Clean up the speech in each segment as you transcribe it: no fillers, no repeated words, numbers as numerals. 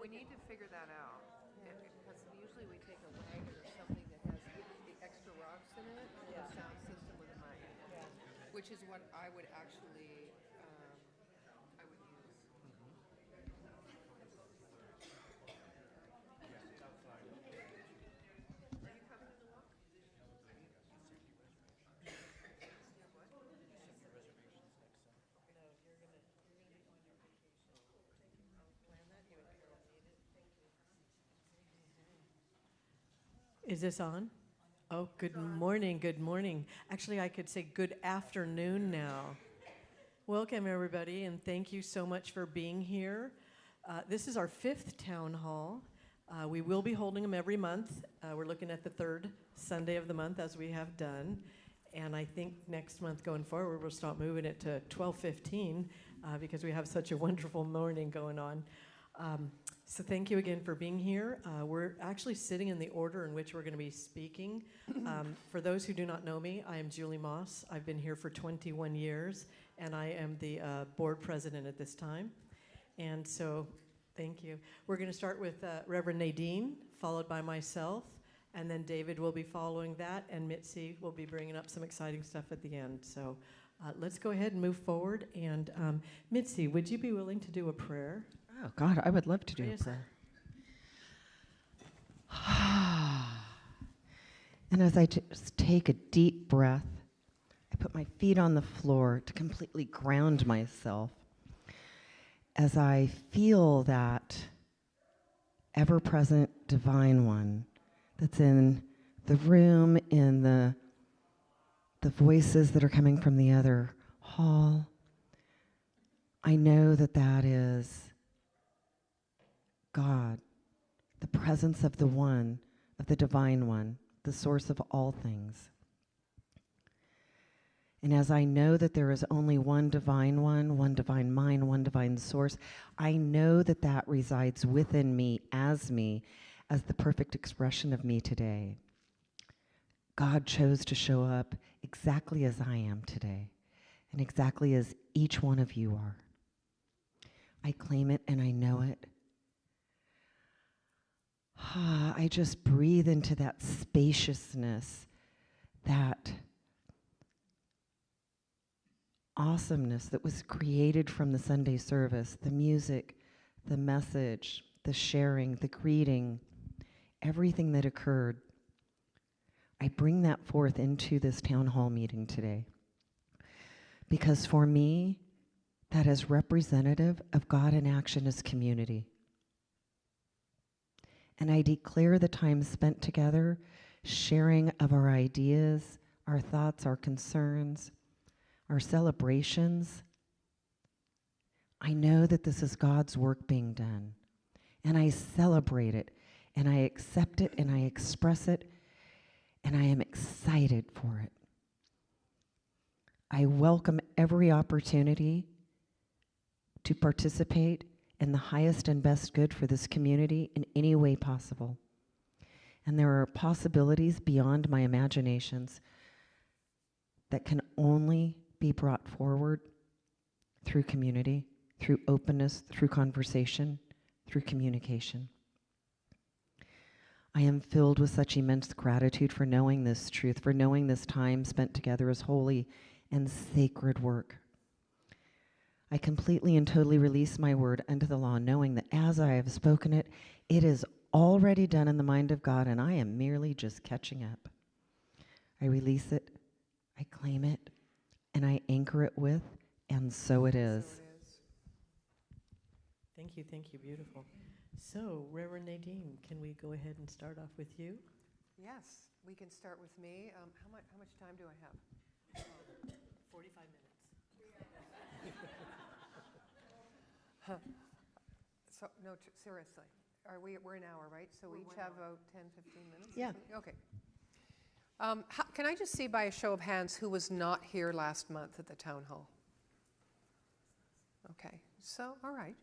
We need to figure that out, because usually we take a wagon or something that has the extra rocks in it, and a sound system with a mic, which is what I would actually, I would use. Are you coming to the walk? Is this on? Oh, good morning, good morning. Actually, I could say good afternoon now. Welcome, everybody, and thank you so much for being here. This is our 5th town hall. We will be holding them every month. We're looking at the 3rd Sunday of the month, as we have done. And I think next month going forward, we'll start moving it to 12:15 because we have such a wonderful morning going on. So thank you again for being here. We're actually sitting in the order in which we're going to be speaking. For those who do not know me, I am Julie Moss. I've been here for 21 years, and I am the board president at this time. And so, thank you. We're going to start with Reverend Nadine, followed by myself, and then David will be following that, and Mitzi will be bringing up some exciting stuff at the end. So let's go ahead and move forward. And Mitzi, would you be willing to do a prayer? Oh, God, I would love to do a prayer. And as I just take a deep breath, I put my feet on the floor to completely ground myself as I feel that ever-present divine one that's in the room, in the voices that are coming from the other hall. I know that that is God, the presence of the one, of the divine one, the source of all things. And as I know that there is only one divine one, one divine mind, one divine source, I know that that resides within me as the perfect expression of me today. God chose to show up exactly as I am today, and exactly as each one of you are. I claim it and I know it. I just breathe into that spaciousness, that awesomeness that was created from the Sunday service, the music, the message, the sharing, the greeting, everything that occurred. I bring that forth into this town hall meeting today. Because for me, that is representative of God in action as community. And I declare the time spent together, sharing of our ideas, our thoughts, our concerns, our celebrations. I know that this is God's work being done. And I celebrate it, and I accept it, and I express it, and I am excited for it. I welcome every opportunity to participate in the highest and best good for this community in any way possible. And there are possibilities beyond my imaginations that can only be brought forward through community, through openness, through conversation, through communication. I am filled with such immense gratitude for knowing this truth, for knowing this time spent together as holy and sacred work. I completely and totally release my word unto the law, knowing that as I have spoken it, it is already done in the mind of God, and I am merely just catching up. I release it, I claim it, and I anchor it with, and so it is. Thank you, beautiful. So, Reverend Nadine, can we go ahead and start off with you? Yes, we can start with me. How much time do I have? 45 minutes. So, no, seriously, we're an hour, right? So we each have about 10, 15 minutes? Yeah. Okay. Can I just see by a show of hands who was not here last month at the town hall? Okay, so, all right.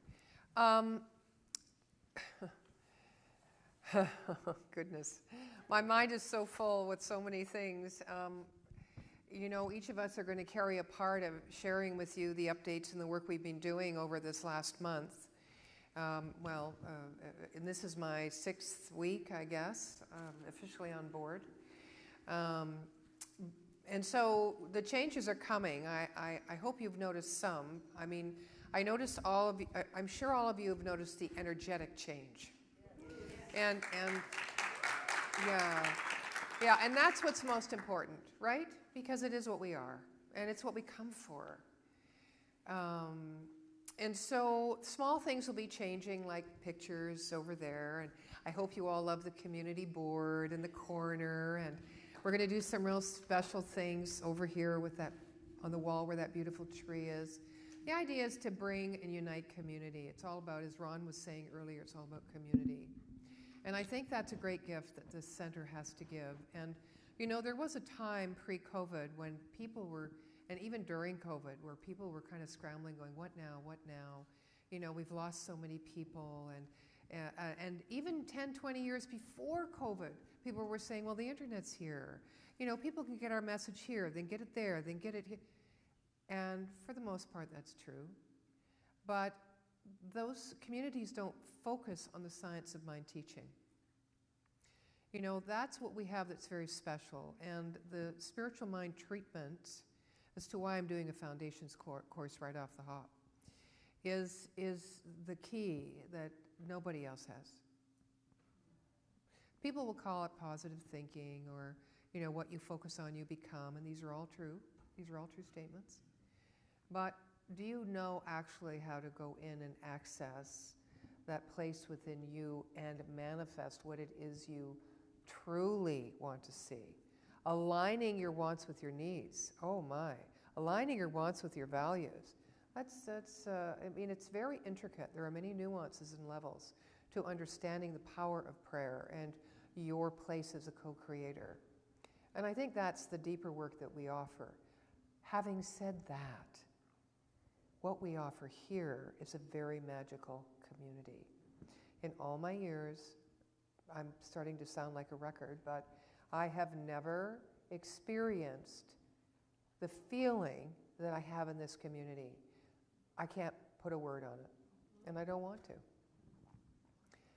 Goodness. My mind is so full with so many things. You know, each of us are going to carry a part of sharing with you the updates and the work we've been doing over this last month. And this is my 6th week, I guess, officially on board. And so the changes are coming. I hope you've noticed some. I mean, I noticed all of you, I'm sure all of you have noticed the energetic change. And and that's what's most important, right? Because it is what we are, and it's what we come for. And so small things will be changing, like pictures over there, and I hope you all love the community board in the corner, and we're going to do some real special things over here with that, on the wall where that beautiful tree is. The idea is to bring and unite community. It's all about, as Ron was saying earlier, it's all about community. And I think that's a great gift that this center has to give. And, you know, there was a time pre-COVID when people were, and even during COVID, where people were kind of scrambling, going, what now, what now? You know, we've lost so many people. And even 10, 20 years before COVID, people were saying, well, the internet's here. You know, people can get our message here, then get it there, then get it here. And for the most part, that's true. But those communities don't focus on the science of mind teaching. You know, that's what we have that's very special. And the spiritual mind treatment, as to why I'm doing a foundations course right off the hop, is the key that nobody else has. People will call it positive thinking, or, you know, what you focus on, you become, and these are all true. These are all true statements. But do you know actually how to go in and access that place within you and manifest what it is you truly want to see? Aligning your wants with your needs. Oh my. Aligning your wants with your values. I mean, it's very intricate. There are many nuances and levels to understanding the power of prayer and your place as a co-creator. And I think that's the deeper work that we offer. Having said that, what we offer here is a very magical community. In all my years, I'm starting to sound like a record, but I have never experienced the feeling that I have in this community. I can't put a word on it, and I don't want to.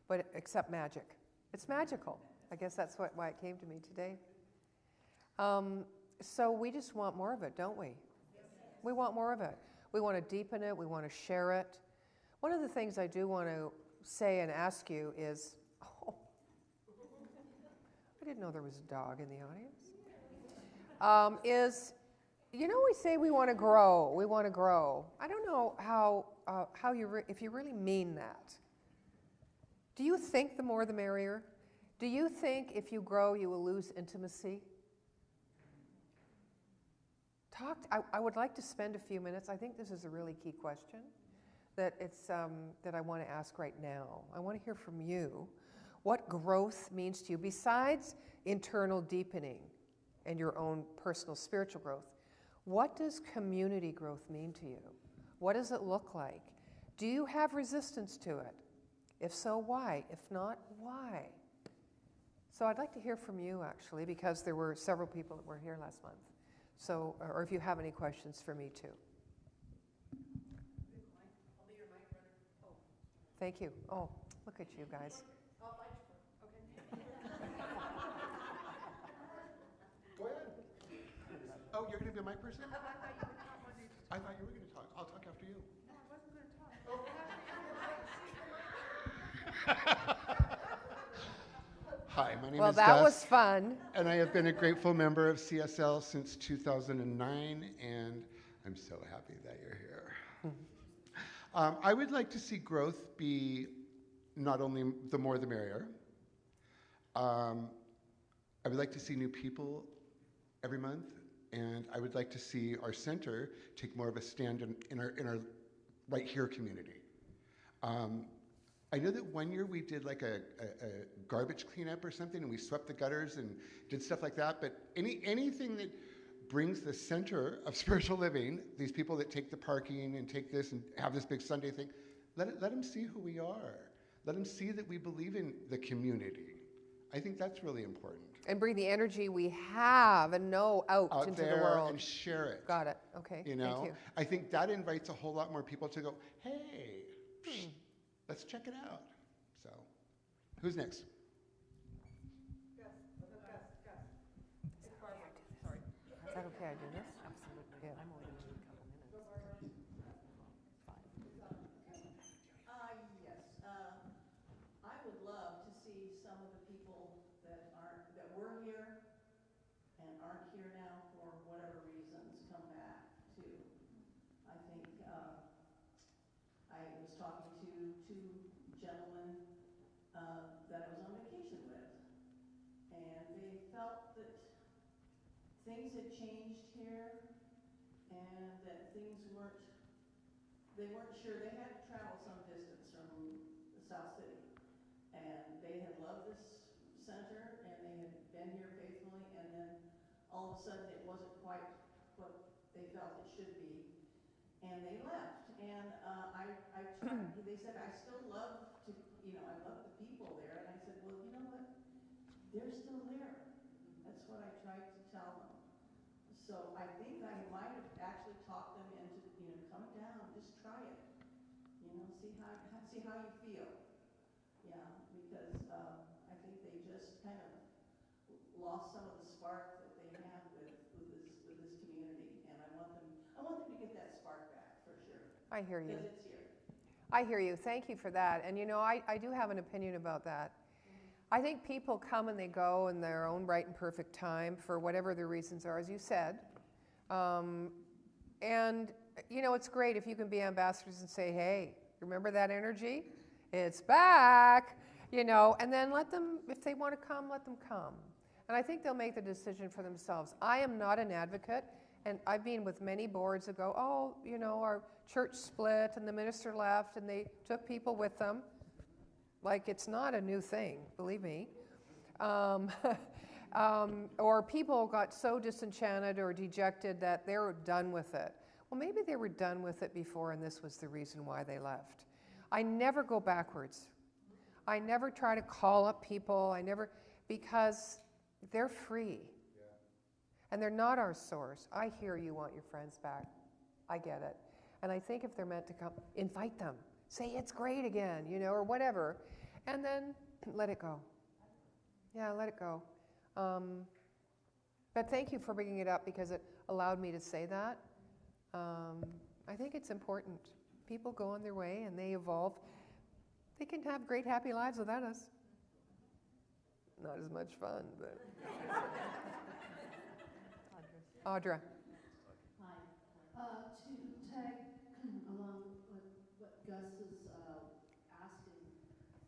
But except magic. It's magical. I guess that's why it came to me today. So we just want more of it, don't we? We want more of it. We want to deepen it. We want to share it. One of the things I do want to say and ask you is, I didn't know there was a dog in the audience, you know, we say we want to grow. We want to grow. I don't know if you really mean that. Do you think the more the merrier? Do you think if you grow, you will lose intimacy? I would like to spend a few minutes. I think this is a really key question that I want to ask right now. I want to hear from you what growth means to you, besides internal deepening and your own personal spiritual growth. What does community growth mean to you? What does it look like? Do you have resistance to it? If so, why? If not, why? So I'd like to hear from you, actually, because there were several people that were here last month. So, or if you have any questions for me, too. I'll be your mic runner. Oh. Thank you. Oh, look at you guys. Okay. Go ahead. Oh, you're going to be my person? I thought you were going to talk. I'll talk after you. No, I wasn't going to talk. Hi, my name is Well, that Gus, was fun. and I have been a grateful member of CSL since 2009, and I'm so happy that you're here. I would like to see growth be not only the more the merrier. I would like to see new people every month, and I would like to see our center take more of a stand in our right here community. I know that one year we did like a garbage cleanup or something, and we swept the gutters and did stuff like that, but anything that brings the center of spiritual living, these people that take the parking and take this and have this big Sunday thing, let them see who we are. Let them see that we believe in the community. I think that's really important. And bring the energy we have and know out into the world. And share it. Got it. Okay. You know, Thank you. I think that invites a whole lot more people to go, hey, let's check it out. So, who's next? Is that okay? I do this? Absolutely. Yeah. I'm only going to need a couple minutes. Yes. I would love to see some of the people that were here and aren't here now for whatever reasons come back too. I think I was talking to two gentlemen that I was on vacation with, and they felt that things had changed here, and that they weren't sure. They had to travel some distance from the South City, and they had loved this center, and they had been here faithfully, and then all of a sudden it wasn't quite what they felt it should be, and they left. And they said, I still love I love the people there, and I said, well, you know what? They're still there. That's what I tried to tell them. So I think I might have actually talked them into, come down, just try it. See how you feel. Yeah, because I think they just kind of lost some of the spark that they had with this community, and I want them to get that spark back for sure. I hear you. Because it's here. I hear you. Thank you for that. And I do have an opinion about that. I think people come and they go in their own right and perfect time for whatever their reasons are, as you said. And, it's great if you can be ambassadors and say, hey, remember that energy? It's back, and then let them, if they want to come, let them come. And I think they'll make the decision for themselves. I am not an advocate, and I've been with many boards that go, our church split and the minister left and they took people with them. Like, it's not a new thing, believe me. Or people got so disenchanted or dejected that they were done with it. Well, maybe they were done with it before and this was the reason why they left. I never go backwards. I never try to call up people. Because they're free. Yeah. And they're not our source. I hear you want your friends back. I get it. And I think if they're meant to come, invite them. Say it's great again, or whatever. And then let it go. Yeah, let it go. But thank you for bringing it up because it allowed me to say that. I think it's important. People go on their way and they evolve. They can have great, happy lives without us. Not as much fun, but. Audra. Hi. To tag along with what Gus is asking,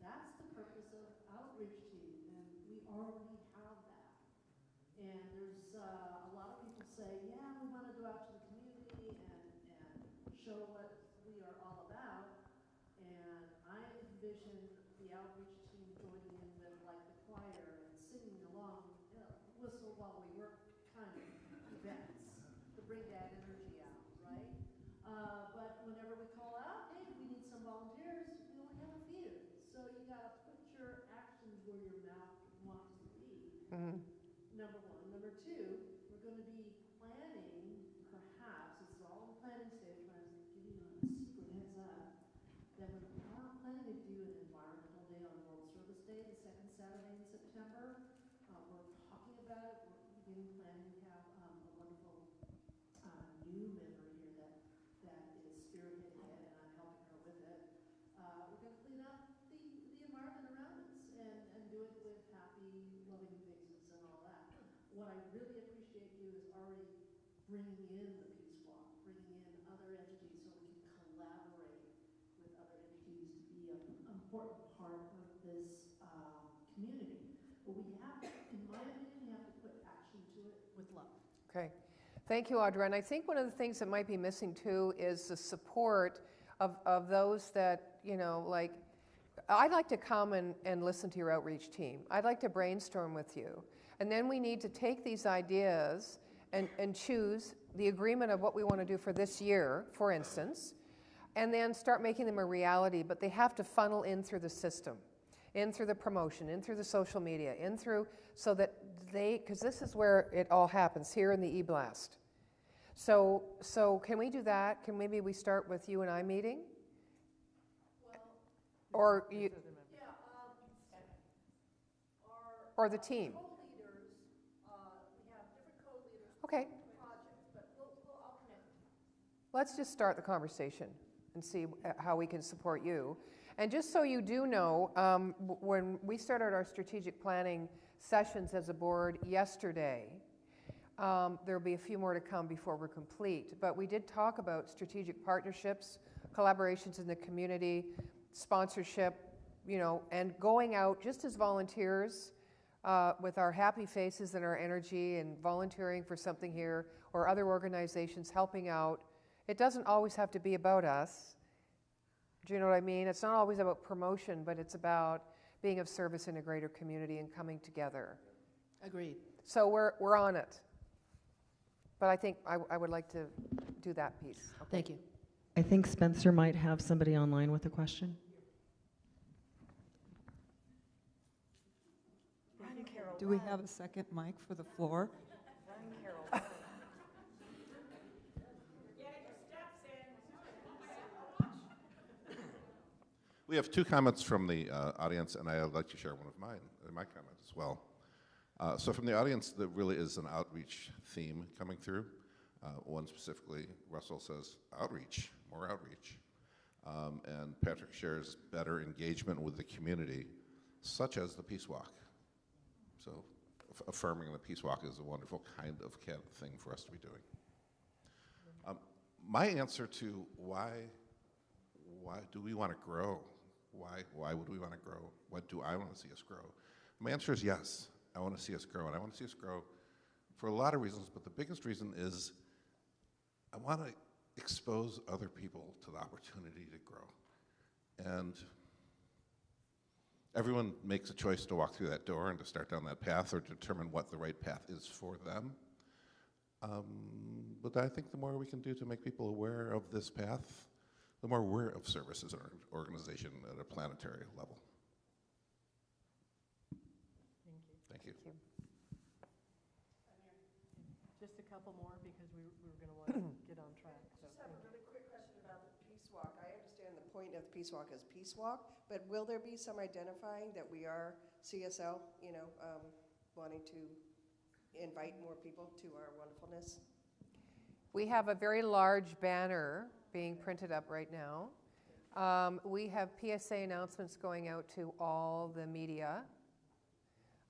that's the purpose of outreach team, and we already have that. And there's a lot of people say, yeah, we want to go out to the community and show what we are all about. And I envision the outreach team joining in with like the choir and singing along, whistle while we work kind of events to bring that energy out, right? But whenever we call out, hey, we need some volunteers, we only have a few. So you got to put your actions where your mouth wants to be. Mm-hmm. Number one. Number two, we're going to be planning, perhaps, this is all in the planning stage, but I was giving you a secret heads up, that we are planning to do an environmental day on World Service Day, the second Saturday in September. We're talking about it. We're beginning planning. We have a wonderful new member here that is spearheading it, and I'm helping her with it. We're going to clean up the environment around us and do it with happy, loving faces and all that. What I really appreciate you is already bringing in the Peace Walk, bringing in other entities so we can collaborate with other entities to be an important part of this community. But we have, in my opinion, we have to put action to it with love. Okay. Thank you, Audra. And I think one of the things that might be missing too is the support of those that, I'd like to come and listen to your outreach team. I'd like to brainstorm with you. And then we need to take these ideas and choose the agreement of what we want to do for this year, for instance, and then start making them a reality. But they have to funnel in through the system, in through the promotion, in through the social media, in through so that because this is where it all happens, here in the e-blast. So can we do that? Maybe we start with you and I meeting? Well, Or you, or the team? Co-leaders, we have different co-leaders. Okay. Projects, but I'll connect. Let's just start the conversation and see how we can support you. And just so you do know, when we started our strategic planning sessions as a board yesterday, there'll be a few more to come before we're complete, but we did talk about strategic partnerships, collaborations in the community, sponsorship, and going out just as volunteers with our happy faces and our energy and volunteering for something here or other organizations helping out. It doesn't always have to be about us. Do you know what I mean? It's not always about promotion, but it's about being of service in a greater community and coming together. Agreed. So we're on it. But I think I would like to do that piece. Okay. Thank you. I think Spencer might have somebody online with a question. Do we have a second mic for the floor? We have two comments from the audience, and I'd like to share one of my comment as well. So from the audience, there really is an outreach theme coming through. One specifically, Russell says, outreach, more outreach. And Patrick shares better engagement with the community, such as the Peace Walk. So affirming the Peace Walk is a wonderful kind of thing for us to be doing. My answer to why do we want to grow? Why would we want to grow? What do I want to see us grow? My answer is yes. I want to see us grow, and I want to see us grow for a lot of reasons, but the biggest reason is I want to expose other people to the opportunity to grow. And everyone makes a choice to walk through that door and to start down that path or determine what the right path is for them. But I think the more we can do to make people aware of this path, the more we're of service as an organization at a planetary level. Thank you. Just a couple more because we were going to want to get on track. So I just have a really quick question about the Peace Walk. I understand the point of the Peace Walk is Peace Walk, but will there be some identifying that we are CSL, wanting to invite more people to our wonderfulness? We have a very large banner being printed up right now. We have PSA announcements going out to all the media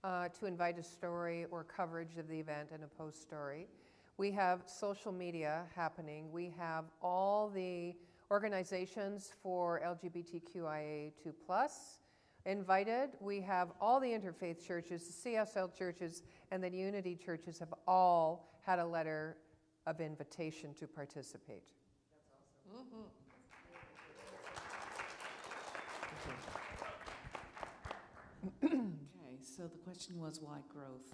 to invite a story or coverage of the event and a post story. We have social media happening. We have all the organizations for LGBTQIA2+ invited. We have all the interfaith churches, the CSL churches, and the Unity churches have all had a letter of invitation to participate. Mm-hmm. Okay, so the question was why growth?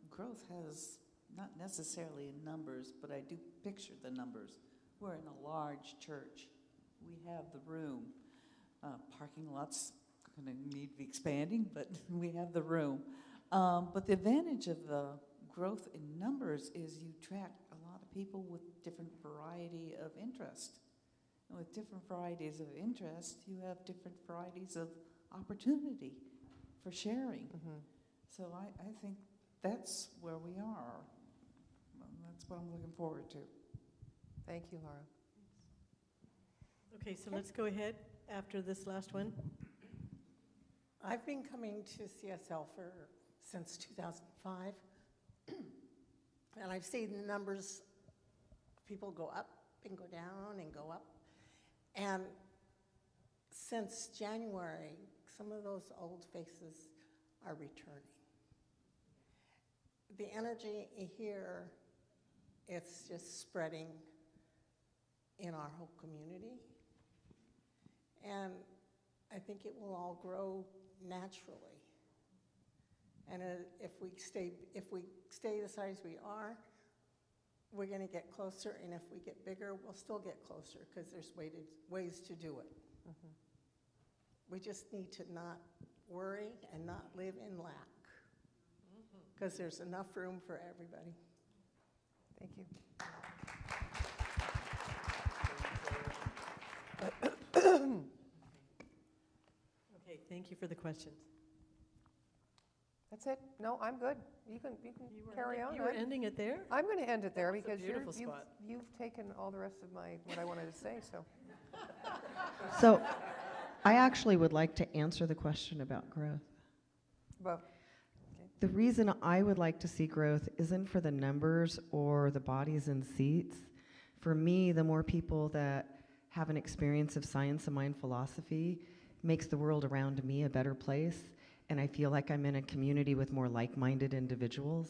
Growth has not necessarily in numbers, but I do picture the numbers. We're in a large church. We have the room. Parking lots going to need to be expanding, but we have the room. But the advantage of the growth in numbers is you attract a lot of people with different variety of interest. And with different varieties of interest, you have different varieties of opportunity for sharing. Mm-hmm. So I think that's where we are. That's what I'm looking forward to. Thank you, Laura. Okay, so let's go ahead after this last one. I've been coming to CSL since 2005, and I've seen the numbers of people go up and go down and go up. And since January, some of those old faces are returning. The energy here, it's just spreading in our whole community. And I think it will all grow naturally. And if we stay the size we are, we're going to get closer. And if we get bigger, we'll still get closer because there's ways to do it. Mm-hmm. We just need to not worry and not live in lack because there's enough room for everybody. Thank you. Thank you for the questions. That's it? No, I'm good. You can carry on. You were ending it there? I'm going to end it there That's a because beautiful spot. you've taken all the rest of what I wanted to say, so. So I actually would like to answer the question about growth. Well, The reason I would like to see growth isn't for the numbers or the bodies and seats. For me, the more people that have an experience of science and mind philosophy makes the world around me a better place. And I feel like I'm in a community with more like-minded individuals.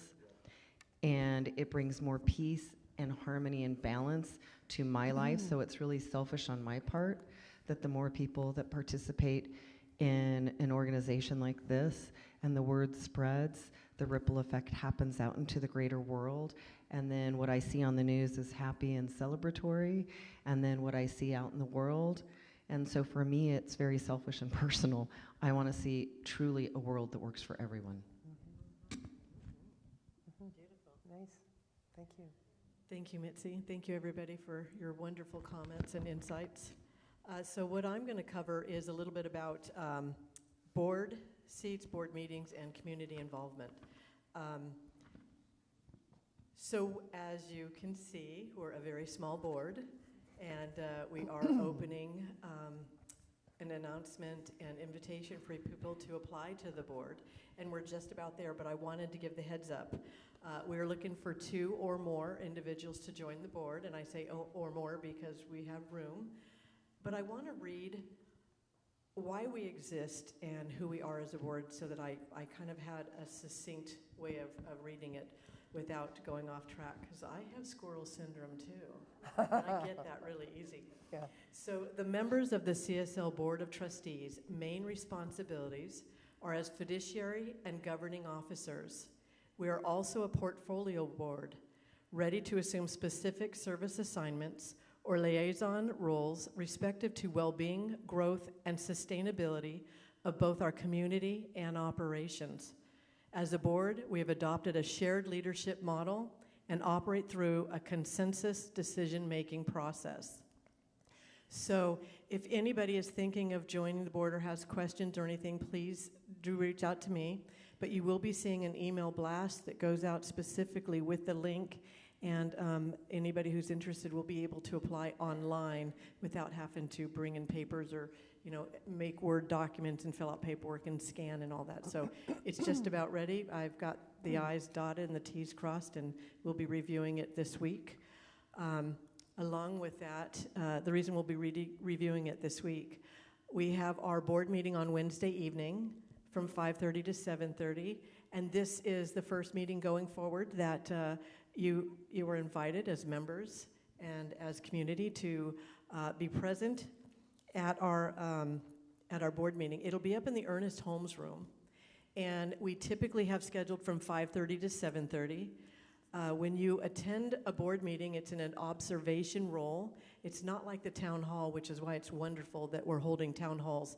And it brings more peace and harmony and balance to my life. So it's really selfish on my part that the more people that participate in an organization like this and the word spreads, the ripple effect happens out into the greater world. And then what I see on the news is happy and celebratory. And then what I see out in the world. And so for me, it's very selfish and personal. I want to see truly a world that works for everyone. beautiful. Nice. Thank you. Thank you, Mitzi. Thank you, everybody, for your wonderful comments and insights. So what I'm going to cover is a little bit about board seats, board meetings, and community involvement. So as you can see, we're a very small board, and we are opening an announcement and invitation for people to apply to the board. And we're just about there, but I wanted to give the heads up. We're looking for 2 or more individuals to join the board, and I say or more because we have room. But I want to read why we exist and who we are as a board so that I kind of had a succinct way of reading it without going off track, because I have squirrel syndrome too. And I get that really easy. Yeah. So the members of the CSL Board of Trustees' main responsibilities are as fiduciary and governing officers. We are also a portfolio board, ready to assume specific service assignments or liaison roles respective to well-being, growth, and sustainability of both our community and operations. As a board, we have adopted a shared leadership model and operate through a consensus decision-making process. So if anybody is thinking of joining the board or has questions or anything, please do reach out to me. But you will be seeing an email blast that goes out specifically with the link, and anybody who's interested will be able to apply online without having to bring in papers or make Word documents and fill out paperwork and scan and all that. So it's just about ready. I've got the I's dotted and the T's crossed, and we'll be reviewing it this week. Along with that, the reason we'll be reviewing it this week, we have our board meeting on Wednesday evening from 5:30 to 7:30, and this is the first meeting going forward that you were invited as members and as community to be present at our board meeting. It'll be up in the Ernest Holmes room, and we typically have scheduled from 5:30 to 7:30. When you attend a board meeting, it's in an observation role. It's not like the town hall, which is why it's wonderful that we're holding town halls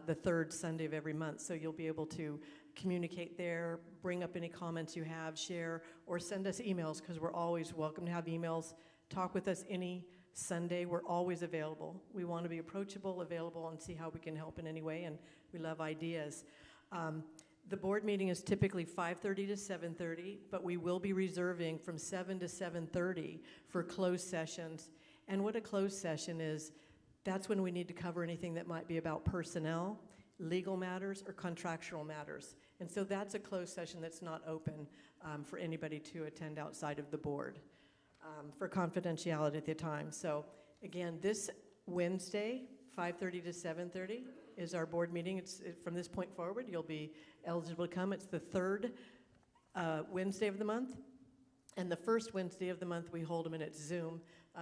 the third Sunday of every month. So you'll be able to communicate there, bring up any comments you have, share, or send us emails, because we're always welcome to have emails. Talk with us any Sunday. We're always available. We want to be approachable, available, and see how we can help in any way, and we love ideas. The board meeting is typically 5:30 to 7:30, but we will be reserving from 7 to 7:30 for closed sessions. And what a closed session is, that's when we need to cover anything that might be about personnel, legal matters, or contractual matters. And so that's a closed session that's not open for anybody to attend outside of the board for confidentiality at the time. So again, this Wednesday, 5:30 to 7:30 is our board meeting. From this point forward, you'll be eligible to come. It's the third Wednesday of the month. And the first Wednesday of the month, we hold them in at Zoom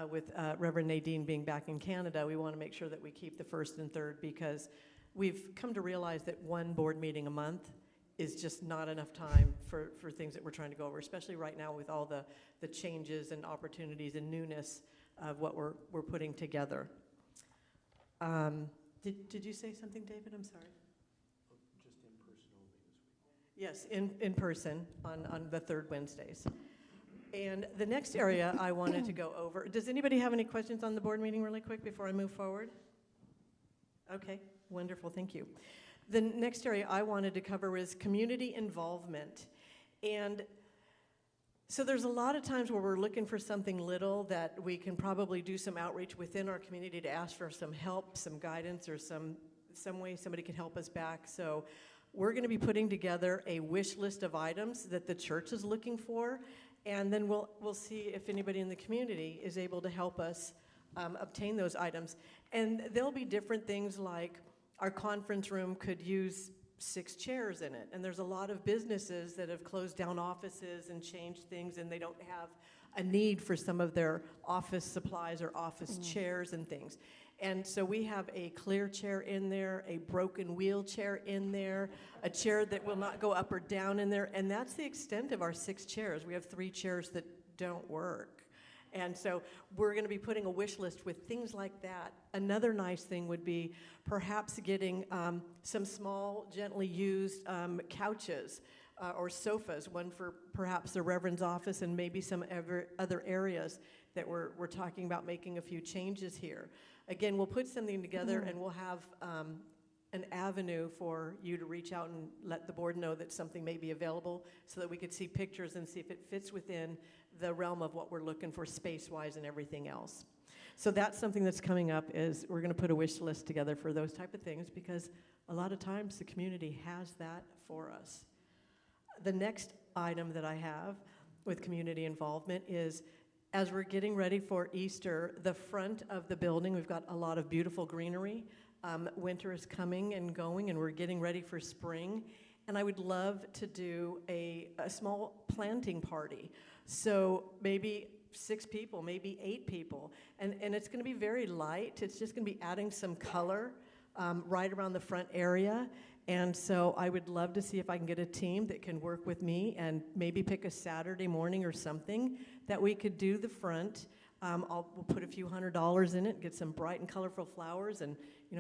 with Reverend Nadine being back in Canada. We want to make sure that we keep the first and third, because we've come to realize that one board meeting a month is just not enough time for things that we're trying to go over, especially right now with all the changes and opportunities and newness of what we're putting together. Did you say something, David? I'm sorry. Just in person only this week. Yes, in person on the third Wednesdays. And the next area I wanted to go over, does anybody have any questions on the board meeting really quick before I move forward? Okay, wonderful, thank you. The next area I wanted to cover is community involvement. And so there's a lot of times where we're looking for something little that we can probably do some outreach within our community to ask for some help, some guidance, or some way somebody can help us back. So we're going to be putting together a wish list of items that the church is looking for, and then we'll see if anybody in the community is able to help us obtain those items. And there'll be different things like our conference room could use 6 chairs in it, and there's a lot of businesses that have closed down offices and changed things, and they don't have a need for some of their office supplies or office chairs and things. And so we have a clear chair in there, a broken wheelchair in there, a chair that will not go up or down in there, and that's the extent of our 6 chairs. We have 3 chairs that don't work. And so we're going to be putting a wish list with things like that. Another nice thing would be perhaps getting some small, gently used couches or sofas, one for perhaps the Reverend's office and maybe some other areas that we're talking about making a few changes here. Again, we'll put something together and we'll have an avenue for you to reach out and let the board know that something may be available so that we could see pictures and see if it fits within the realm of what we're looking for space-wise and everything else. So that's something that's coming up, is we're going to put a wish list together for those type of things, because a lot of times the community has that for us. The next item that I have with community involvement is, as we're getting ready for Easter, the front of the building, we've got a lot of beautiful greenery. Winter is coming and going, and we're getting ready for spring. And I would love to do a small planting party. So maybe 6 people, maybe 8 people. And it's going to be very light. It's just going to be adding some color right around the front area. And so I would love to see if I can get a team that can work with me and maybe pick a Saturday morning or something that we could do the front. We'll put a few $100s in it, get some bright and colorful flowers, and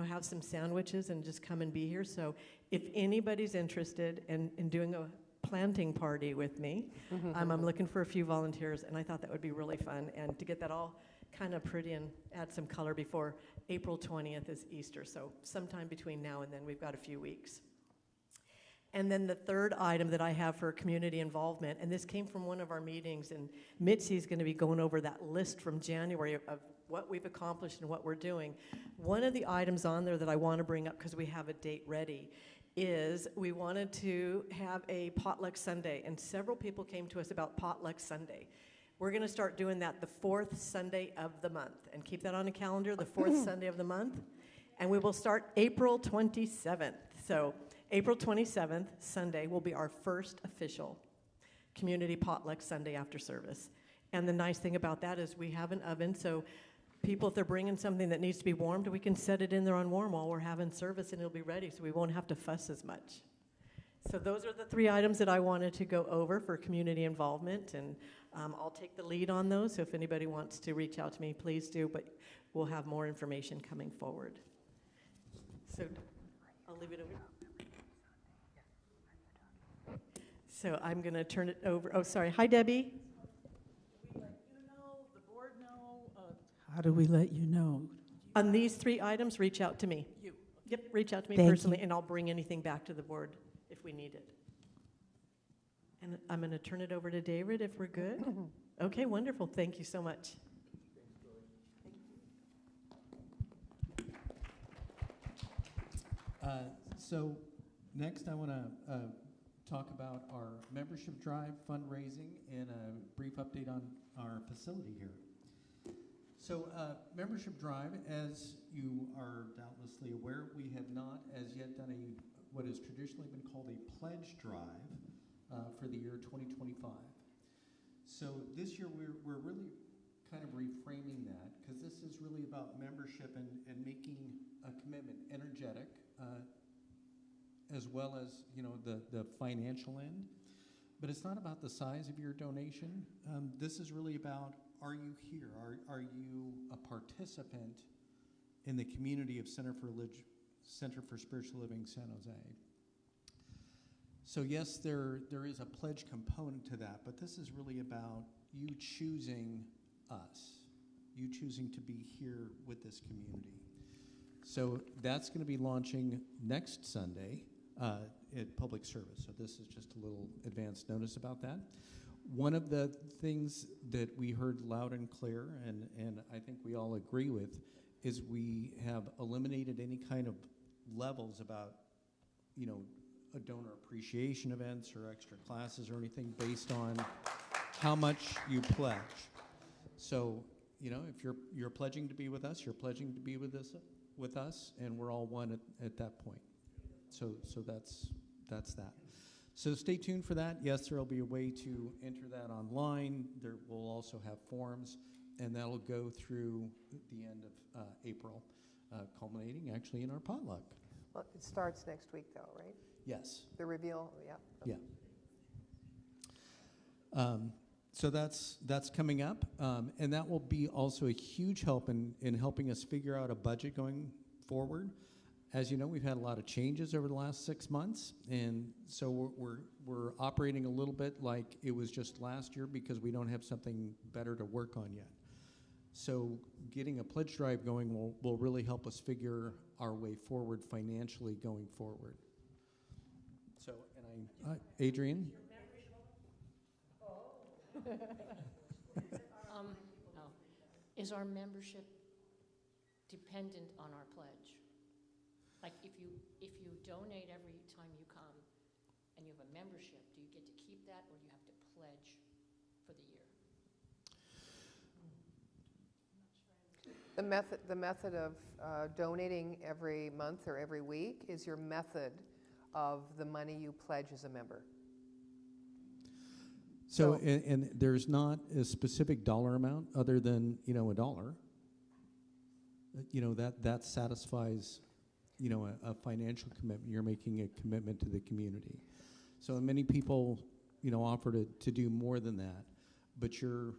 have some sandwiches and just come and be here. So if anybody's interested in doing a planting party with me, I'm looking for a few volunteers, and I thought that would be really fun, and to get that all kind of pretty and add some color before April 20th is Easter. So sometime between now and then, we've got a few weeks. And then the third item that I have for community involvement, and this came from one of our meetings, and Mitzi's going to be going over that list from January of what we've accomplished and what we're doing. One of the items on there that I want to bring up, because we have a date ready, is we wanted to have a potluck Sunday, and several people came to us about potluck Sunday. We're going to start doing that the 4th Sunday of the month, and keep that on a calendar, the 4th Sunday of the month, and we will start April 27th. So April 27th, Sunday, will be our first official community potluck Sunday after service. And the nice thing about that is we have an oven, so people, if they're bringing something that needs to be warmed, we can set it in there on warm while we're having service, and it'll be ready, so we won't have to fuss as much. So those are the 3 items that I wanted to go over for community involvement, and I'll take the lead on those, so if anybody wants to reach out to me, please do, but we'll have more information coming forward. So I'll leave it over. So I'm going to turn it over. Oh, sorry. Hi, Debbie. Do we let you know, the board know? How do we let you know? On these 3 items, reach out to me. You. Yep, reach out to me Thank personally, you. and I'll bring anything back to the board if we need it. And I'm going to turn it over to David if we're good. Okay, wonderful. Thank you so much. So next I want to talk about our membership drive fundraising and a brief update on our facility here. So membership drive, as you are doubtlessly aware, we have not as yet done what has traditionally been called a pledge drive for the year 2025. So this year we're really kind of reframing that, because this is really about membership and making a commitment, energetic, as well as the financial end. But it's not about the size of your donation. This is really about, are you here? Are you a participant in the community of Center for Spiritual Living San Jose? So yes, there is a pledge component to that, but this is really about you choosing us, you choosing to be here with this community. So that's going to be launching next Sunday at public service. So this is just a little advance notice about that. One of the things that we heard loud and clear, and I think we all agree with, is we have eliminated any kind of levels about, you know, a donor appreciation events or extra classes or anything based on how much you pledge. So, you know, if you're pledging to be with us, you're pledging to be with us, and we're all one at that point. So that's that. So stay tuned for that. Yes, there will be a way to enter that online. There will also have forms, and that'll go through the end of April, culminating actually in our potluck. Well, it starts next week, though, right? Yes. The reveal, yeah. Yeah. So that's coming up, and that will be also a huge help in helping us figure out a budget going forward. As you know, we've had a lot of changes over the last 6 months, and so we're operating a little bit like it was just last year because we don't have something better to work on yet. So getting a pledge drive going will really help us figure our way forward financially going forward. So, and Adrian? Is our membership dependent on our pledge? Like if you donate every time you come and you have a membership, do you get to keep that or do you have to pledge for the year? The method of donating every month or every week is your method of the money you pledge as a member. So and there's not a specific dollar amount other than, you know, $1. You know, that satisfies, you know, a financial commitment. You're making a commitment to the community. So many people, you know, offer to do more than that, but you're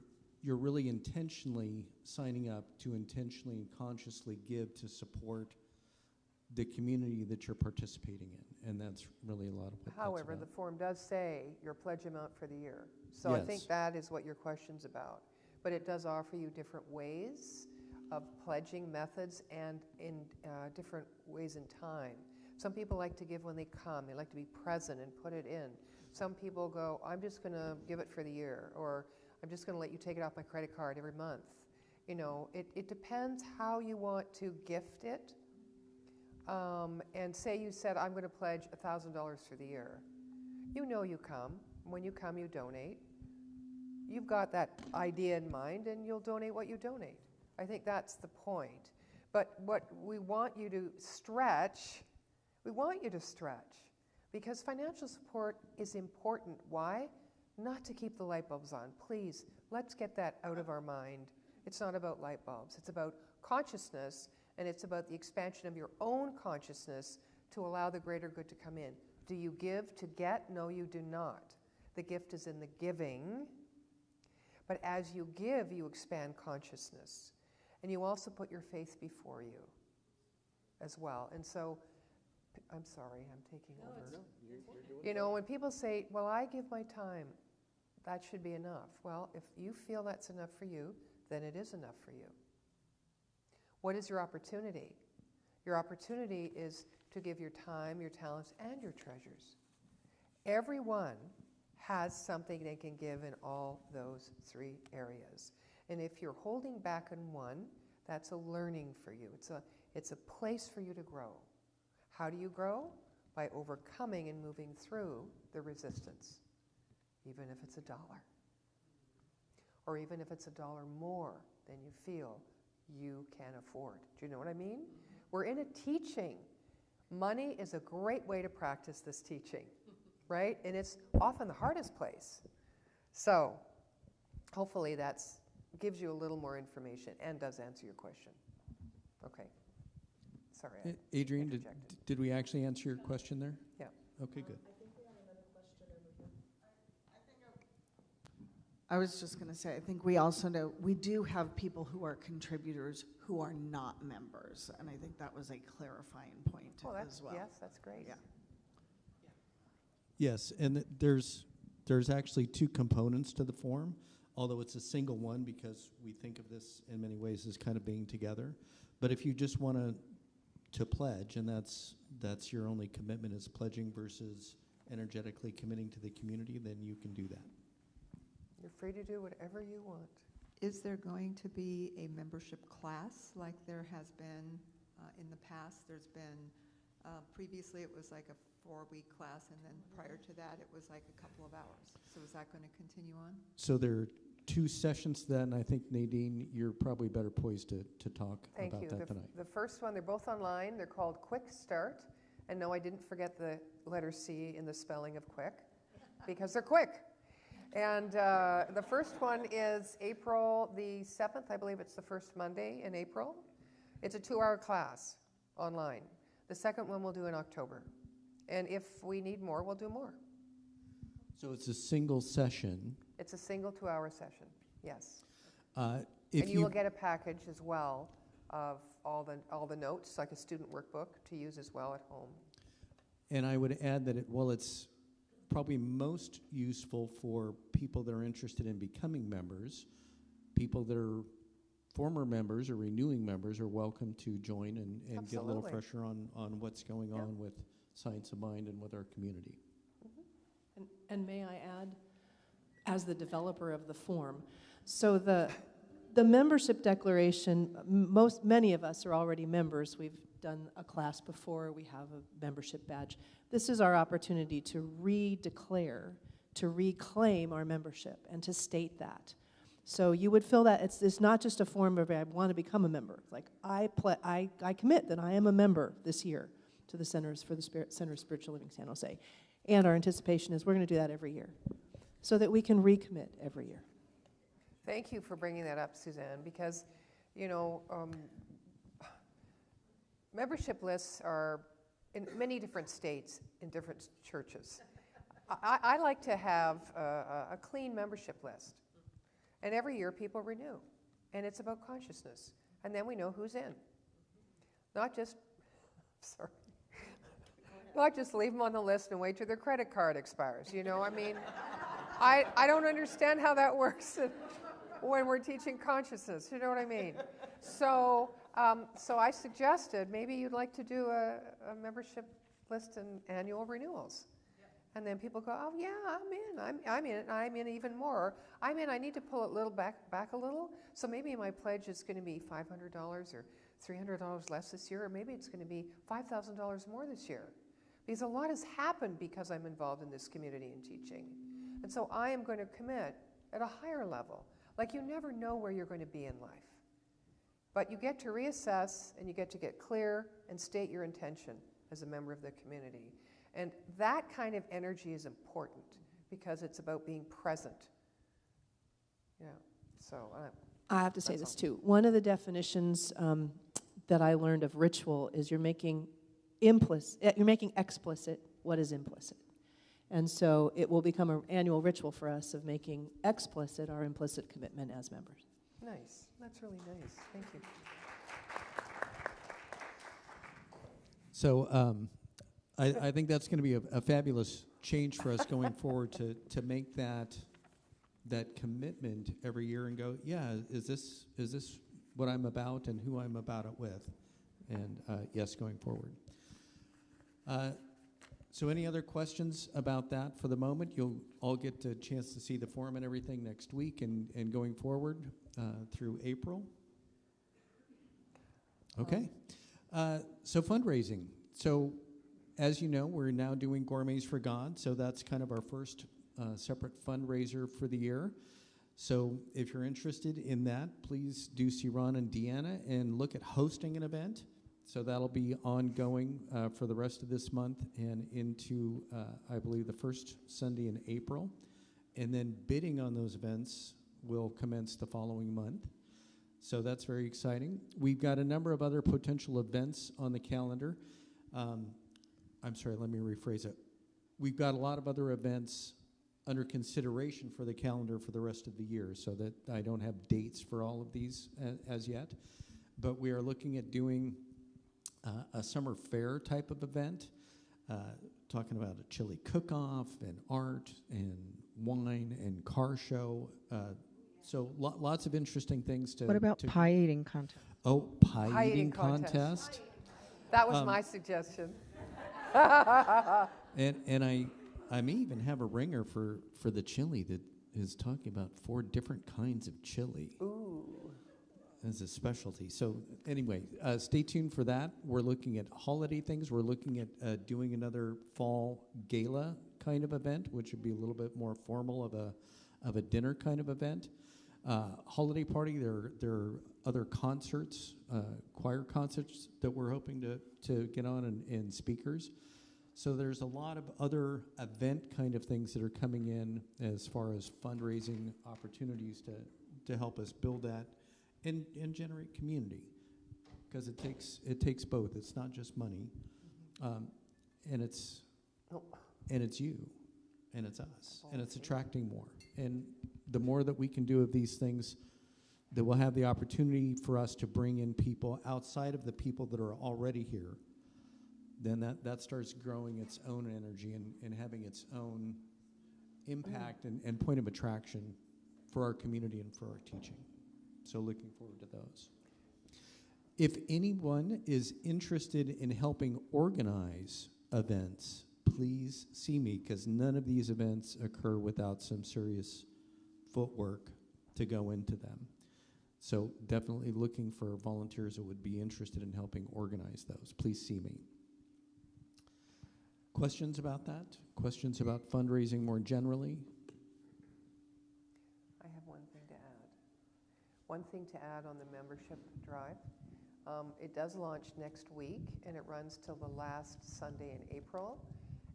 really intentionally signing up to intentionally and consciously give to support the community that you're participating in, and that's really a lot of what However, that's the about. form does say your pledge amount for the year. So Yes. I think that is what your question's about. But it does offer you different ways of pledging methods and in different ways in time. Some people like to give when they come. They like to be present and put it in. Some people go, I'm just going to give it for the year, or I'm just going to let you take it off my credit card every month. You know, it depends how you want to gift it. And say you said, I'm going to pledge $1,000 for the year. You know you come. When you come, you donate. You've got that idea in mind, and you'll donate what you donate. I think that's the point. But what we want you to stretch, because financial support is important. Why? Not to keep the light bulbs on. Please, let's get that out of our mind. It's not about light bulbs. It's about consciousness, and it's about the expansion of your own consciousness to allow the greater good to come in. Do you give to get? No, you do not. The gift is in the giving. But as you give, you expand consciousness. And you also put your faith before you as well. And so, I'm sorry, I'm taking over. No, you're doing You know, when people say, well, I give my time, that should be enough. Well, if you feel that's enough for you, then it is enough for you. What is your opportunity? Your opportunity is to give your time, your talents, and your treasures. Everyone has something they can give in all those three areas. And if you're holding back in one, that's a learning for you. It's a place for you to grow. How do you grow? By overcoming and moving through the resistance, even if it's $1, or even if it's $1 more than you feel you can afford. Do you know what I mean? We're in a teaching. Money is a great way to practice this teaching, right? And it's often the hardest place. So hopefully that gives you a little more information and does answer your question. Okay. Sorry. I Adrian, interjected. did we actually answer your question there? Yeah. Okay, good. I think we have another question over here. I was just going to say, I think we also know we do have people who are contributors who are not members, and I think that was a clarifying point as well. Yes, that's great. Yeah. Yes, and there's actually two components to the form, although it's a single one because we think of this in many ways as kind of being together. But if you just want to pledge, and that's your only commitment is pledging versus energetically committing to the community, then you can do that. You're free to do whatever you want. Is there going to be a membership class like there has been in the past? There's been, previously it was like a 4-week class, and then prior to that it was like a couple of hours. So is that going to continue on? So there are 2 sessions to that, and I think, Nadine, you're probably better poised to talk Thank about you. that tonight. The first one, they're both online. They're called Quick Start. And no, I didn't forget the letter C in the spelling of quick, because they're quick. And the first one is April the 7th. I believe it's the first Monday in April. It's a 2-hour class online. The second one we'll do in October. And if we need more, we'll do more. So it's a single session. It's a single 2-hour session, yes. And you will get a package as well of all the notes, like a student workbook to use as well at home. And I would add that while it's probably most useful for people that are interested in becoming members, people that are former members or renewing members are welcome to join and get a little fresher on what's going on with Science of Mind and with our community. Mm-hmm. And may I add, as the developer of the form, so the membership declaration, many of us are already members. We've done a class before. We have a membership badge. This is our opportunity to redeclare, to reclaim our membership, and to state that. So you would fill that. It's not just a form of I want to become a member. Like I commit that I am a member this year to the Center of Spiritual Living San Jose, and our anticipation is we're going to do that every year, so that we can recommit every year. Thank you for bringing that up, Suzanne, because, membership lists are in many different states in different churches. I like to have a clean membership list. And every year people renew. And it's about consciousness. And then we know who's in. Not just leave them on the list and wait till their credit card expires. I don't understand how that works when we're teaching consciousness. You know what I mean? So I suggested maybe you'd like to do a membership list and annual renewals. And then people go, oh yeah, I'm in, I'm in even more. I need to pull it back a little. So maybe my pledge is going to be $500 or $300 less this year, or maybe it's going to be $5,000 more this year. Because a lot has happened because I'm involved in this community and teaching. And so I am going to commit at a higher level. Like you never know where you're going to be in life. But you get to reassess and you get to get clear and state your intention as a member of the community. And that kind of energy is important because it's about being present. Yeah, so I have to say this too. One of the definitions that I learned of ritual is you're making explicit what is implicit. And so it will become an annual ritual for us of making explicit our implicit commitment as members. Nice. That's really nice. Thank you. So I think that's going to be a fabulous change for us going forward to make that commitment every year and go, yeah, is this what I'm about and who I'm about it with? And yes, going forward. So any other questions about that for the moment? You'll all get a chance to see the form and everything next week and going forward through April. Okay. So fundraising. So as you know, we're now doing Gourmets for God. So that's kind of our first separate fundraiser for the year. So if you're interested in that, please do see Ron and Deanna and look at hosting an event. So that'll be ongoing for the rest of this month and into, I believe, the first Sunday in April. And then bidding on those events will commence the following month. So that's very exciting. We've got a number of other potential events on the calendar. I'm sorry, let me rephrase it. We've got a lot of other events under consideration for the calendar for the rest of the year, so that I don't have dates for all of these as yet. But we are looking at doing a summer fair type of event, talking about a chili cook-off and art and wine and car show. So lots of interesting things to... What about pie eating contest? Oh, pie eating contest. That was my suggestion. And I may even have a ringer for the chili that is talking about 4 different kinds of chili. Ooh. As a specialty. So anyway, stay tuned for that. We're looking at holiday things. We're looking at doing another fall gala kind of event, which would be a little bit more formal of a dinner kind of event. Holiday party. There are other concerts, choir concerts that we're hoping to get on and speakers. So there's a lot of other event kind of things that are coming in as far as fundraising opportunities to help us build that and generate community, because it takes both. It's not just money, and it's you, and it's us, and it's attracting more. And the more that we can do of these things, that we'll have the opportunity for us to bring in people outside of the people that are already here, then that starts growing its own energy and having its own impact and point of attraction for our community and for our teaching. So looking forward to those. If anyone is interested in helping organize events, please see me, because none of these events occur without some serious footwork to go into them. So definitely looking for volunteers that would be interested in helping organize those. Please see me. Questions about that? Questions about fundraising more generally? I have one thing to add. One thing to add on the membership drive. It does launch next week, and it runs till the last Sunday in April.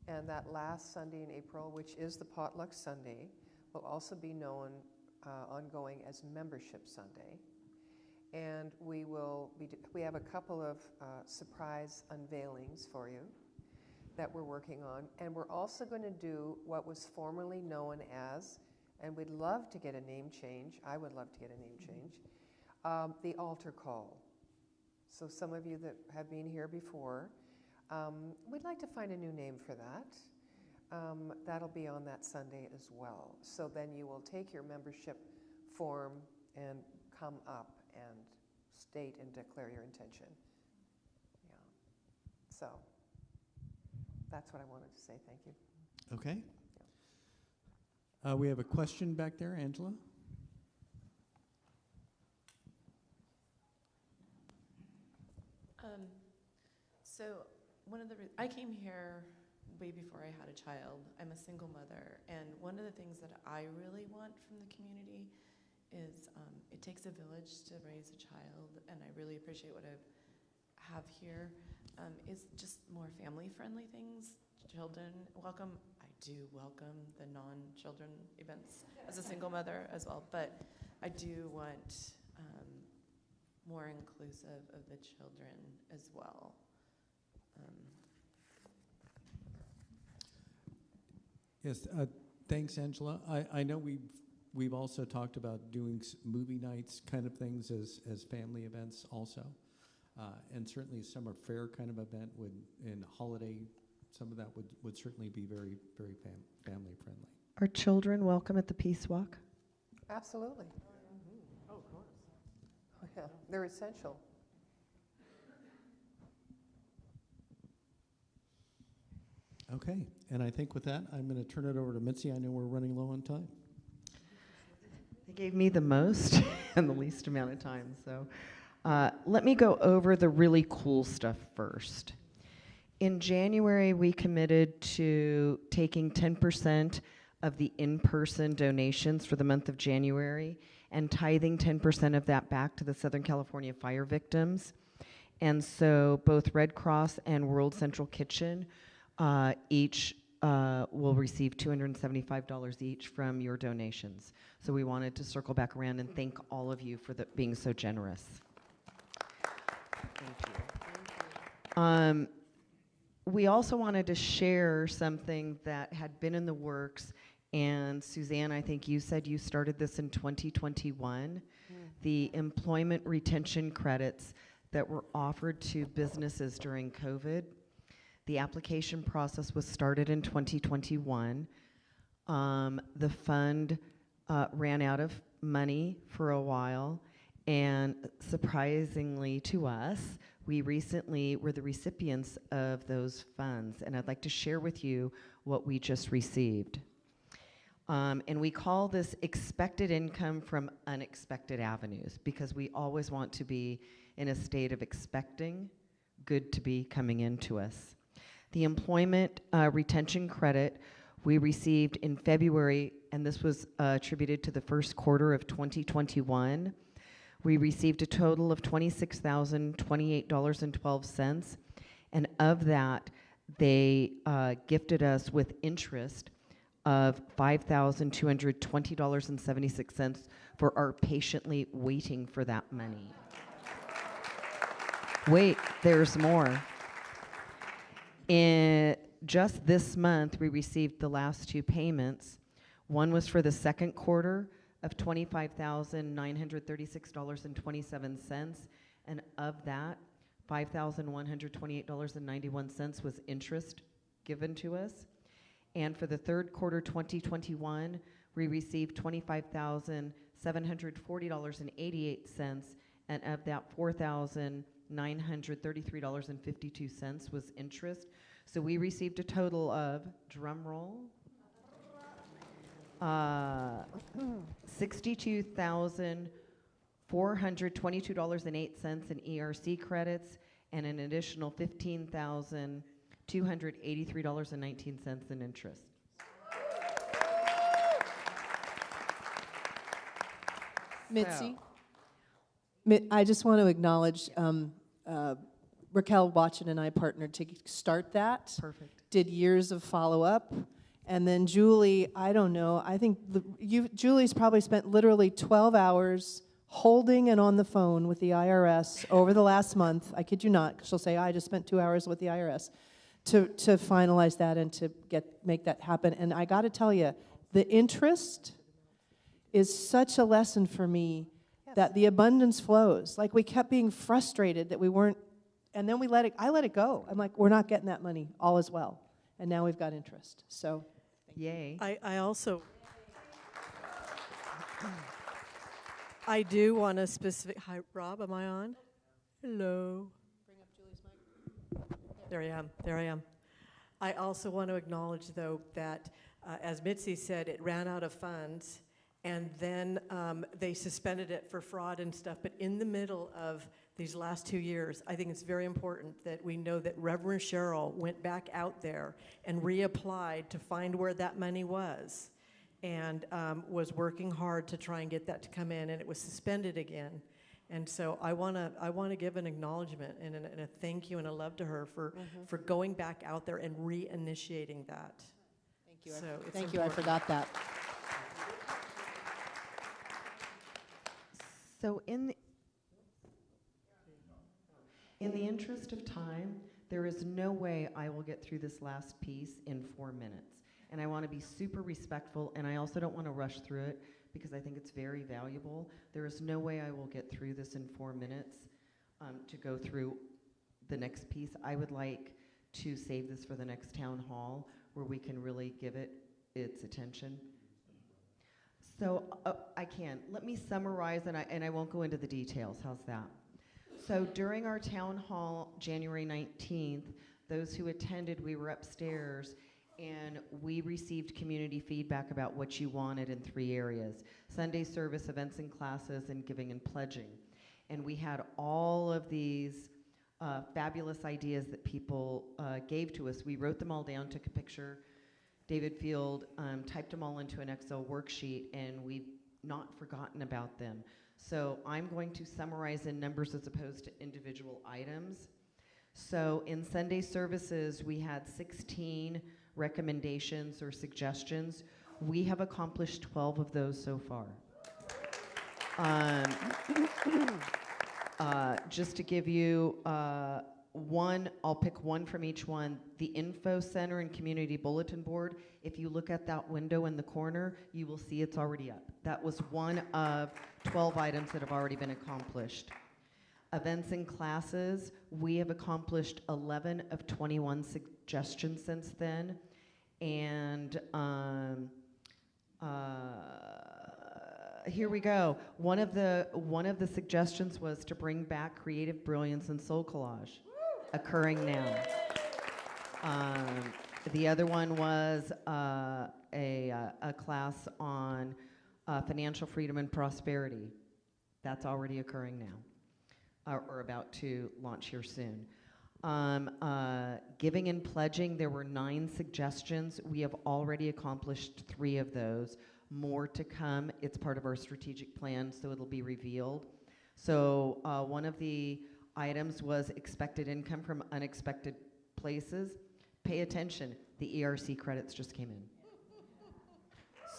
And that last Sunday in April, which is the Potluck Sunday, will also be known ongoing as Membership Sunday. And we have a couple of surprise unveilings for you that we're working on. And we're also going to do what was formerly known as, and we'd love to get a name change, I would love to get a name change, the altar call. So some of you that have been here before, we'd like to find a new name for that. That'll be on that Sunday as well. So then you will take your membership form and come up and state and declare your intention. Yeah. So that's what I wanted to say. Thank you. Okay. We have a question back there, Angela. So I came here way before I had a child. I'm a single mother, and one of the things that I really want from the community is it takes a village to raise a child, and I really appreciate what I have here. Is just more family-friendly things. Children welcome. I do welcome the non-children events as a single mother as well, but I do want more inclusive of the children as well. Yes, thanks, Angela. I know we've also talked about doing movie nights kind of things as family events also. And certainly a summer fair kind of event and holiday, some of that would certainly be very, very family friendly. Are children welcome at the Peace Walk? Absolutely. Mm-hmm. Oh, of course. Oh, yeah, they're essential. Okay, and I think with that, I'm going to turn it over to Mitzi. I know we're running low on time. They gave me the most and the least amount of time, so let me go over the really cool stuff first. In January, we committed to taking 10% of the in-person donations for the month of January and tithing 10% of that back to the Southern California fire victims. And so both Red Cross and World Central Kitchen each will receive $275 each from your donations. So we wanted to circle back around and thank all of you for being so generous. Thank you. We also wanted to share something that had been in the works, and Suzanne, I think you said you started this in 2021, the employment retention credits that were offered to businesses during COVID. The application process was started in 2021. The fund ran out of money for a while, And surprisingly to us, we recently were the recipients of those funds, and I'd like to share with you what we just received. And we call this expected income from unexpected avenues, because we always want to be in a state of expecting good to be coming into us. The employment retention credit we received in February, and this was attributed to the first quarter of 2021. We received a total of $26,028.12, and of that, they gifted us with interest of $5,220.76 for our patiently waiting for that money. Wait, there's more. In just this month, we received the last two payments. One was for the second quarter of $25,936.27, and of that, $5,128.91 was interest given to us. And for the third quarter 2021, we received $25,740.88, and of that, $4,933.52 was interest. So we received a total of, drum roll, $62,422.08 in ERC credits, and an additional $15,283.19 in interest. Mitzi, I just want to acknowledge Raquel Watchin and I partnered to start that. Perfect. Did years of follow-up. And then Julie, I don't know, I think Julie's probably spent literally 12 hours holding and on the phone with the IRS over the last month. I kid you not, 'cause she'll say, I just spent 2 hours with the IRS to finalize that and to make that happen. And I got to tell you, the interest is such a lesson for me, that the abundance flows. Like, we kept being frustrated that we weren't, and then I let it go. I'm like, we're not getting that money, all is well. And now we've got interest, so. Yay. I also, I do want to hi, Rob, am I on? Hello. Bring up Julie's mic. There I am. I also want to acknowledge, though, that as Mitzi said, it ran out of funds, and then they suspended it for fraud and stuff. But in the middle of these last 2 years, I think it's very important that we know that Reverend Cheryl went back out there and reapplied to find where that money was, and was working hard to try and get that to come in, and it was suspended again. And so I want to give an acknowledgement and a thank you and a love to her for going back out there and reinitiating that. Thank you. So Thank you. I forgot that. So in the interest of time, there is no way I will get through this last piece in 4 minutes. And I want to be super respectful, and I also don't want to rush through it because I think it's very valuable. There is no way I will get through this in 4 minutes to go through the next piece. I would like to save this for the next town hall where we can really give it its attention. So I can. Let me summarize, and I won't go into the details. How's that? So during our town hall, January 19th, those who attended, we were upstairs, and we received community feedback about what you wanted in 3 areas: Sunday service, events and classes, and giving and pledging. And we had all of these fabulous ideas that people gave to us. We wrote them all down, took a picture. David Field typed them all into an Excel worksheet, and we've not forgotten about them. So I'm going to summarize in numbers as opposed to individual items. So in Sunday services, we had 16 recommendations or suggestions. We have accomplished 12 of those so far. Just to give you one, I'll pick one from each one. The info center and community bulletin board, if you look at that window in the corner, you will see it's already up. That was one of 12 items that have already been accomplished. Events and classes, we have accomplished 11 of 21 suggestions since then. And here we go. One of the suggestions was to bring back creative brilliance and soul collage, occurring now. The other one was a class on financial freedom and prosperity. That's already occurring now, or about to launch here soon. Giving and pledging, there were 9 suggestions. We have already accomplished 3 of those. More to come. It's part of our strategic plan, so it'll be revealed. So one of the items was expected income from unexpected places. Pay attention, the ERC credits just came in.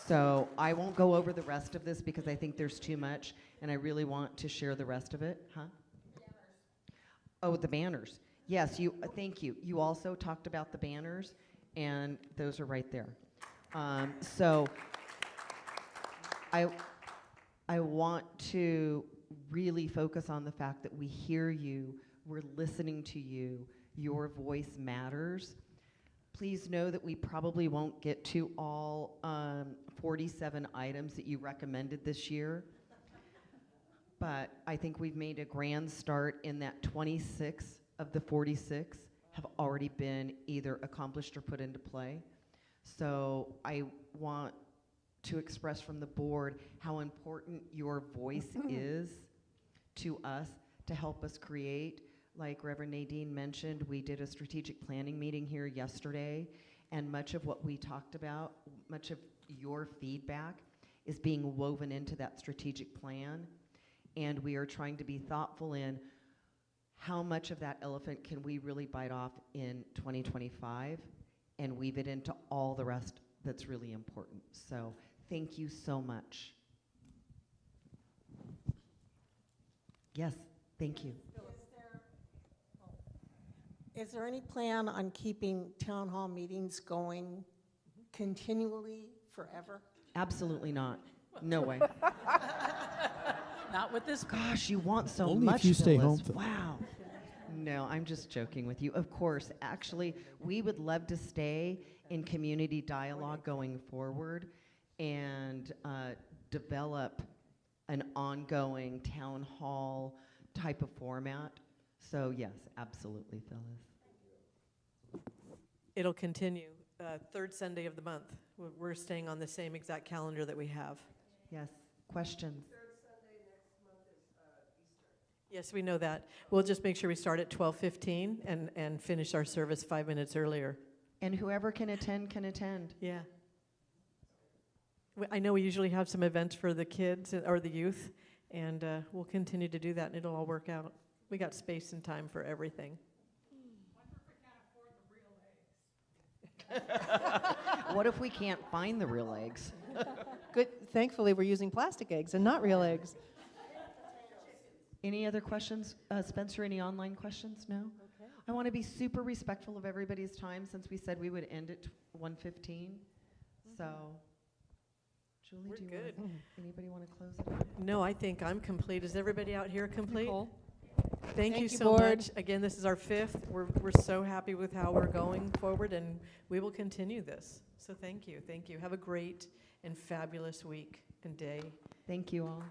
So I won't go over the rest of this because I think there's too much, and I really want to share the rest of it. Huh? Oh, the banners. Yes, thank you. You also talked about the banners, and those are right there. So I want to really focus on the fact that we hear you, we're listening to you, your voice matters. Please know that we probably won't get to all 47 items that you recommended this year, but I think we've made a grand start in that 26 of the 46 have already been either accomplished or put into play. So I want to express from the board how important your voice is to us to help us create. Like Reverend Nadine mentioned, we did a strategic planning meeting here yesterday, and much of what we talked about, much of your feedback is being woven into that strategic plan, and we are trying to be thoughtful in how much of that elephant can we really bite off in 2025 and weave it into all the rest that's really important. So thank you so much. Yes, thank you. Is there any plan on keeping town hall meetings going continually forever? Absolutely not. No way. Not with this. Gosh, you want so Only much, if you stay Phyllis. home. Wow. No, I'm just joking with you. Of course, actually, we would love to stay in community dialogue going forward and develop an ongoing town hall type of format. So yes, absolutely, Phyllis. It'll continue. Third Sunday of the month. We're staying on the same exact calendar that we have. Yes, questions? Third Sunday next month is Easter. Yes, we know that. We'll just make sure we start at 12:15 and finish our service 5 minutes earlier. And whoever can attend can attend. Yeah. I know we usually have some events for the kids or the youth, and we'll continue to do that, and it'll all work out. We got space and time for everything. What if we can't find the real eggs? Good. Thankfully, we're using plastic eggs and not real eggs. Any other questions? Spencer, any online questions? No? Okay. I want to be super respectful of everybody's time since we said we would end at 1:15. So, Julie, We're do you good. Anybody want to close it out? No, I think I'm complete. Is everybody out here complete? Nicole? Thank you so board. much. Again, this is our 5th. We're so happy with how we're going forward, and we will continue this. So thank you. Thank you. Have a great and fabulous week and day. Thank you all.